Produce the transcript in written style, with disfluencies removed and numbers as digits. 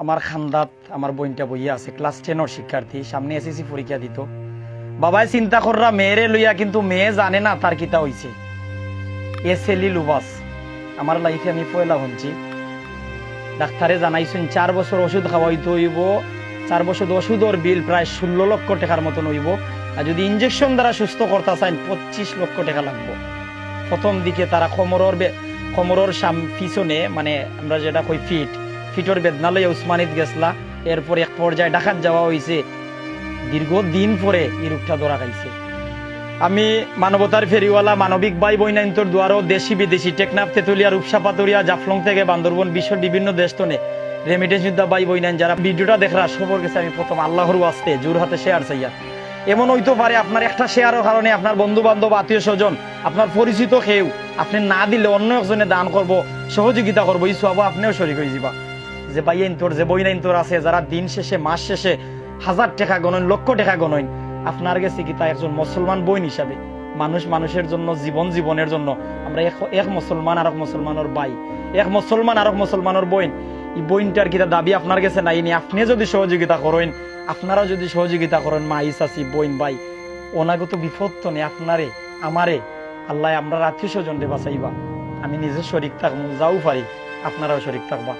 আমার খান্দাত আমার বোনটা বইয়া আছে, ক্লাস 10 শিক্ষার্থী, সামনে এসএসসি পরীক্ষা দিত। বাবাই চিন্তা কররা মেয়েরে লইয়া, কিন্তু মেয়ে জানে না তার কিতা হইছে। এ সেলি লুবাস আমার লাইফে আমি পয়লা শুনছি। ডাক্তারে জানাইছেন 4 বছর ওষুধ খাওয়াইতে হইব। 4 বছর ওষুধের বিল প্রায় 16 লক্ষ টাকার মতন হইব। আর যদি ইঞ্জেকশন দ্বারা সুস্থ করতে চান 25 লক্ষ টাকা লাগবে। প্রথম দিকে তারা কোমরের পিছনে, মানে আমরা যেটা কই ফিটর বেদনা লইয়া উসমানিত গেছলা। এরপর এক পর্যায়ে ডাকাত যাওয়া হয়েছে। দীর্ঘদিন পরে এই রোগটা ধরা খাইছে। আমি মানবতার ফেরিওয়ালা মানবিক ভাই বৈনান্তর দুয়ারও দেশি বিদেশি টেকনাফ, তেতুলিয়া, রূপসা, পাতুরিয়া, জাফলং থেকে বান্দরবন, বিশ্বের বিভিন্ন দেশ তনে রেমিটেন্স যোদ্ধা ভাই বৈনান যারা ভিডিওটা দেখরা সবর কাছে আমি প্রথম আল্লাহর ওয়াস্তে জোর হাতে শেয়ার চাইয়া। এমন হইতে পারে আপনার একটা শেয়ারের কারণে আপনার বন্ধু বান্ধব, আত্মীয় স্বজন, আপনার পরিচিত কেউ আপনি না দিলে অন্য একজনে দান করব, সহযোগিতা করবো, এই সব আপনিও শরীক হয়ে যাবা। যে ভাই ইন্তর, যে বইনাইন্তর আছে যারা দিন শেষে, মাস শেষে 1000 টাকা গণন, লক্ষ টাকা গণন, আপনার গেছে কি তা একজন মুসলমান বোন হিসাবে, মানুষের জন্য, জীবনের জন্য আমরা এক মুসলমান আর এক মুসলমানের ভাই, এক মুসলমান আর এক মুসলমানের বোন। এই বোনটার কিতা দাবি আপনার কাছে নাই নি? আপনি যদি সহযোগিতা করেন, আপনারা যদি সহযোগিতা করেন, মা ইসাসি বোন ভাই, অনাগত বিপদ তো নেই আপনারে আমারে। আল্লাহ আমরা আত্মীয় স্বজন বাঁচাইবা। আমি নিজে শরীক থাকবো, যাও পারি আপনারাও শরীক থাকবা।